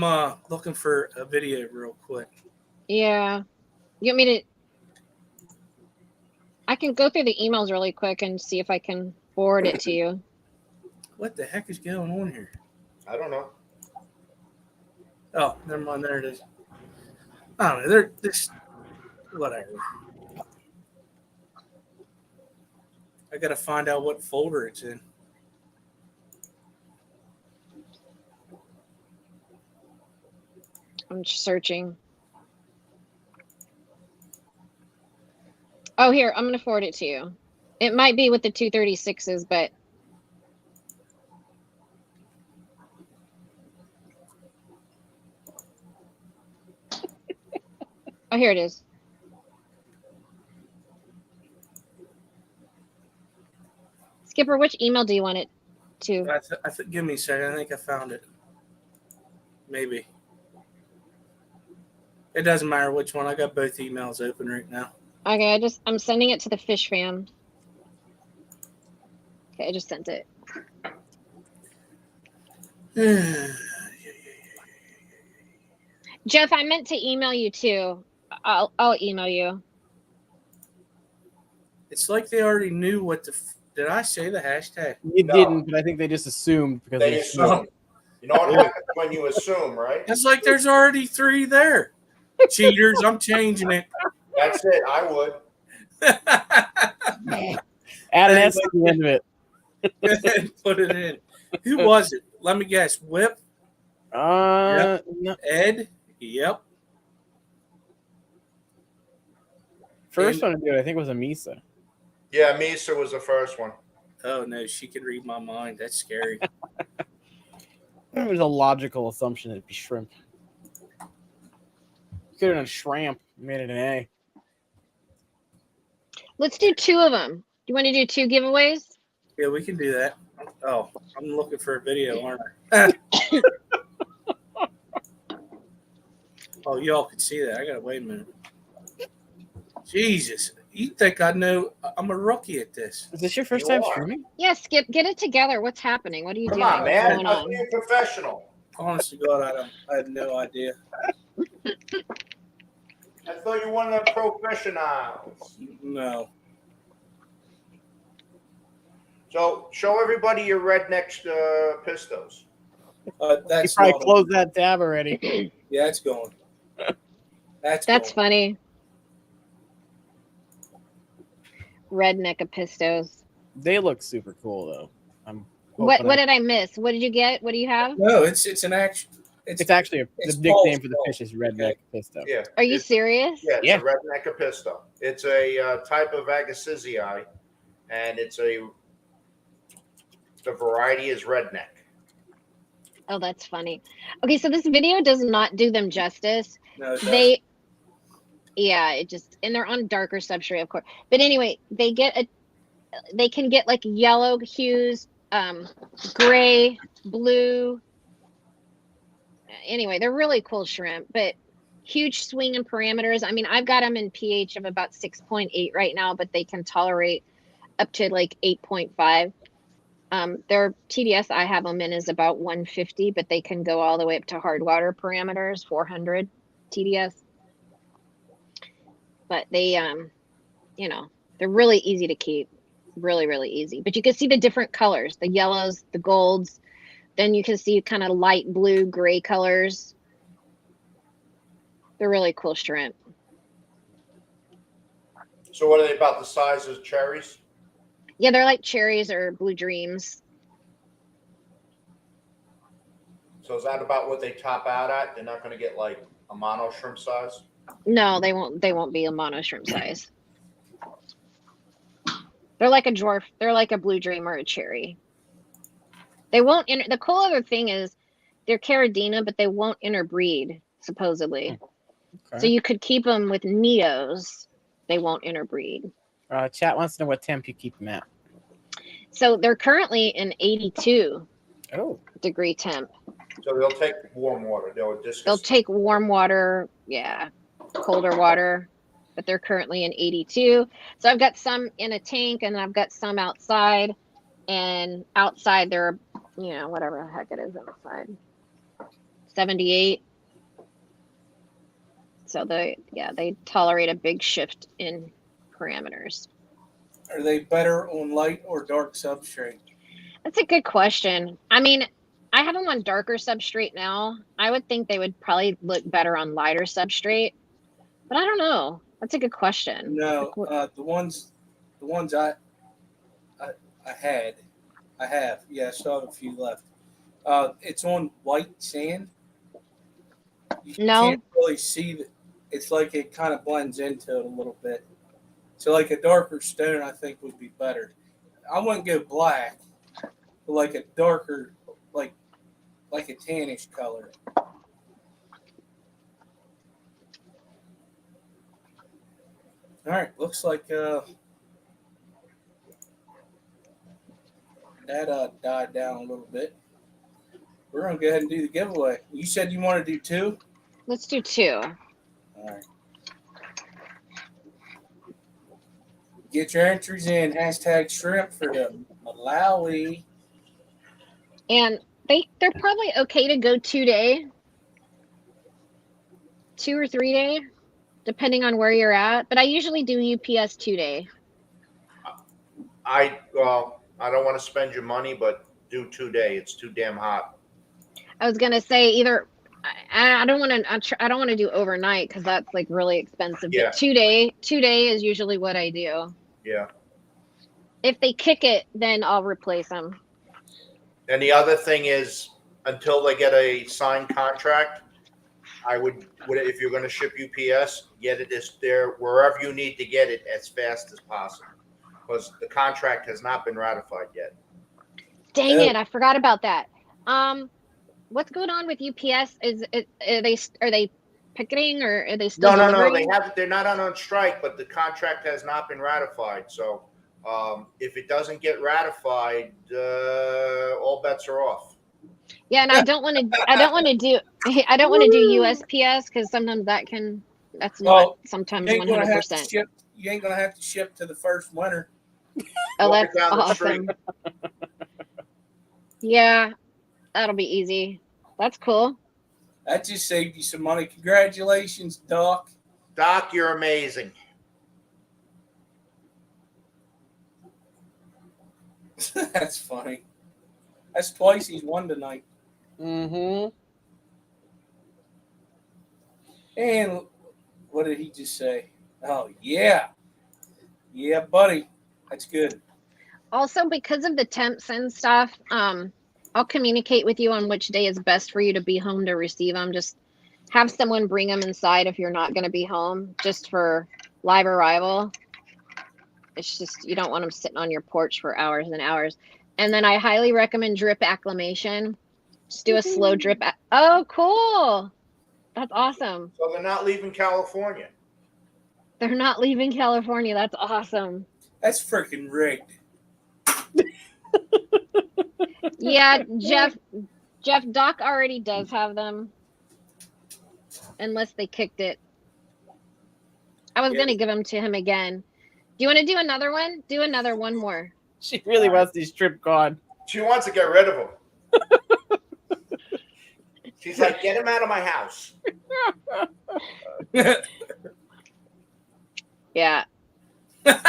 looking for a video real quick. Yeah. You want me to? I can go through the emails really quick and see if I can forward it to you. What the heck is going on here? I don't know. Oh, never mind. There it is. I don't know. They're this. Whatever. I gotta find out what folder it's in. I'm searching. Oh, here, I'm going to forward it to you. It might be with the 236s, but oh, here it is. Skipper, which email do you want it to? Give me a second. I think I found it. Maybe. It doesn't matter which one. I got both emails open right now. Okay, I'm sending it to the Fish Fam. Okay, I just sent it. Jeff, I meant to email you too. I'll email you. It's like they already knew what the. Did I say the hashtag? You No. didn't, but I think they just assumed because They assume. You know what happens when you assume, right? It's like there's already 3 there. Cheaters, I'm changing it. That's it. I would. add an S to the end of it. Put it in. Who was it? Let me guess. Whip? No. Ed? Yep. First one to do it, I think, was a Misa. Yeah, Misa was the first one. Oh, no. She could read my mind. That's scary. It was a logical assumption it'd be shrimp. You could have done shrimp. Made it an A. Let's do 2 of them. You want to do 2 giveaways? Yeah, we can do that. Oh, I'm looking for a video, aren't I? Oh, y'all can see that. I got to wait a minute. Jesus. You think I know? I'm a rookie at this. Is this your first You time are. streaming? Yeah, Skip, get it together. What's happening? What are you Come doing? on, What's man. going I'm on? being professional. Honest to God, I had no idea. I thought you wanted a professionals. No. So show everybody your redneck pistos. You That's probably not- closed that tab already. Yeah, it's going. That's That's going. funny. Redneck Epistos. They look super cool though. I'm What hoping did I miss? What did you get? What do you have? No, it's an action. It's actually it's the nickname Paul's for the fault. fish is redneck pisto. Yeah. Are you serious? Yeah, it's Yeah. a redneck apisto. It's a type of Agassizii, and the variety is redneck. Oh, that's funny. Okay, so this video does not do them justice. No, it doesn't. And they're on darker substrate, of course. But anyway, they can get like yellow hues, gray, blue. Anyway, they're really cool shrimp, but huge swing in parameters. I mean, I've got them in pH of about 6.8 right now, but they can tolerate up to like 8.5. Their TDS I have them in is about 150, but they can go all the way up to hard water parameters, 400 TDS. But they, they're really easy to keep, really, really easy. But you can see the different colors, the yellows, the golds. Then you can see kind of light blue, gray colors. They're really cool shrimp. So what are they, about the size of cherries? Yeah, they're like cherries or blue dreams. So is that about what they top out at? They're not going to get like a mono shrimp size? No, they won't be a mono shrimp size. They're like a dwarf. They're like a blue dream or a cherry. They won't the cool other thing is they're Caridina, but they won't interbreed, supposedly. Okay. So you could keep them with neos. They won't interbreed. Chat wants to know what temp you keep them at. So they're currently in 82 degree temp. So they'll take warm water. They'll take warm water, yeah, colder water, but they're currently in 82. So I've got some in a tank and I've got some outside. And outside they're, whatever the heck it is outside, 78. So they tolerate a big shift in parameters. Are they better on light or dark substrate? That's a good question. I mean, I have them on darker substrate now. I would think they would probably look better on lighter substrate, but I don't know. That's a good question. No, the ones I have. Yeah, I still have a few left. It's on white sand. You can't really see that. It's like it kind of blends into it a little bit. So like a darker stone, I think would be better. I wouldn't go black, but like a darker, like a tannish color. All right, looks like that died down a little bit. We're gonna go ahead and do the giveaway. You said you want to do 2? Let's do 2. All right. Get your entries in. #shrimp for the Malawi. And they're probably okay to go 2-day, 2 or 3-day, depending on where you're at. But I usually do UPS 2-day. I don't want to spend your money, but do 2-day. It's too damn hot. I was gonna say either. I don't want to do overnight because that's like really expensive. Yeah. But 2-day is usually what I do. Yeah. If they kick it, then I'll replace them. And the other thing is, until they get a signed contract, I would if you're going to ship UPS, get it there wherever you need to get it as fast as possible, because the contract has not been ratified yet. Dang it! I forgot about that. What's going on with UPS? Are they picketing or are they still delivering? No. They're not on strike, but the contract has not been ratified. So if it doesn't get ratified, all bets are off. Yeah, and I don't want to do USPS because sometimes that's not sometimes 100%. You ain't gonna have to ship to the first winter. Oh, that's awesome. Yeah, that'll be easy. That's cool. That just saved you some money. Congratulations, Doc. Doc, you're amazing. That's funny. That's twice he's won tonight. Mm-hmm. And what did he just say? Oh, yeah. Yeah, buddy. That's good. Also, because of the temps and stuff, I'll communicate with you on which day is best for you to be home to receive them. Just have someone bring them inside if you're not going to be home, just for live arrival. It's just, you don't want them sitting on your porch for hours and hours. And then I highly recommend drip acclimation. Just do a slow drip. Oh, cool. That's awesome. So they're not leaving California. They're not leaving California. That's awesome. That's freaking rigged. Yeah, Jeff, Doc already does have them. Unless they kicked it. I was going to give them to him again. Do you want to do another one? Do another one more. She really wants these strip gone. She wants to get rid of them. She's like, get him out of my house. Yeah. I'm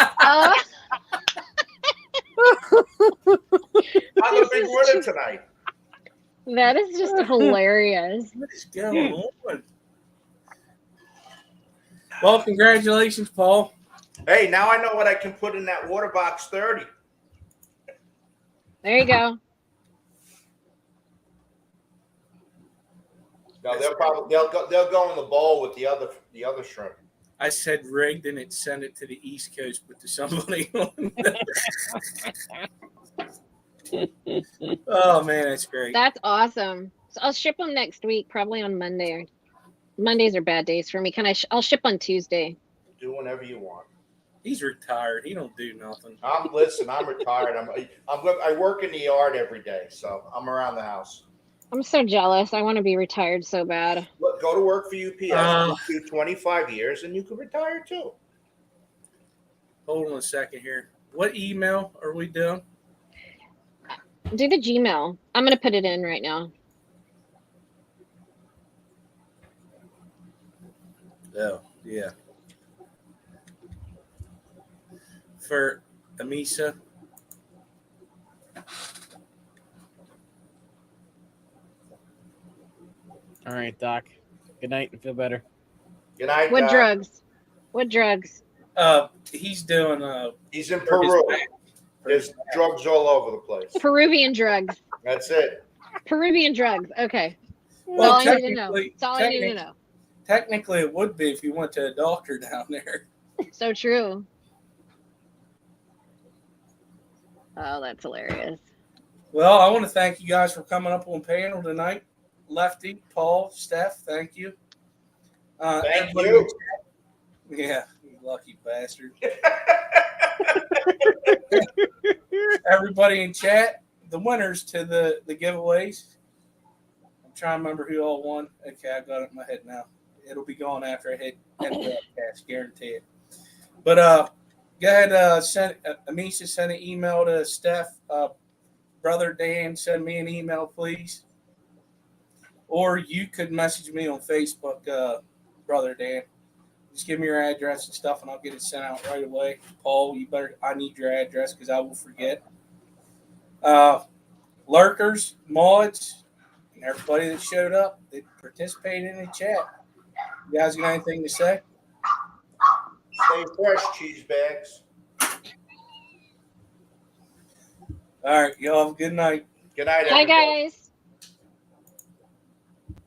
a big winner tonight. That is just hilarious. What is going on? Well, congratulations, Paul. Hey, now I know what I can put in that water box 30. There you go. No, they'll go in the bowl with the other shrimp. I said rigged and it sent it to the East Coast, but to somebody on. Oh man, that's great. That's awesome. So I'll ship them next week, probably on Monday. Mondays are bad days for me. I'll ship on Tuesday. Do whenever you want. He's retired. He don't do nothing. I'm retired. I work in the yard every day, so I'm around the house. I'm so jealous. I want to be retired so bad. Look, go to work for UPS. Do 25 years, and you can retire too. Hold on a second here. What email are we doing? Do the Gmail. I'm going to put it in right now. Oh, yeah. For Amisa. All right, Doc. Good night and feel better. Good night. What drugs? What drugs? He's doing. He's in Peru. There's drugs all over the place. Peruvian drugs. That's it. Peruvian drugs. Okay. Well, That's all I need to know. That's all I need to know. Technically, it would be if you went to a doctor down there. So true. Oh, that's hilarious. Well, I want to thank you guys for coming up on panel tonight. Lefty, Paul, Steph, thank you. Thank you. Yeah, you lucky bastard. Everybody in chat, the winners to the giveaways. I'm trying to remember who all won. Okay, I got it in my head now. It'll be gone after I hit end broadcast, guarantee it. But go ahead, Amisa, send an email to Steph. Brother Dan, send me an email, please. Or you could message me on Facebook, Brother Dan. Just give me your address and stuff, and I'll get it sent out right away. Paul, I need your address because I will forget. Lurkers, mods, and everybody that showed up, that participated in the chat. You guys got anything to say? Stay fresh, cheese bags. All right, y'all have a good night. Good night, Bye, everybody. guys.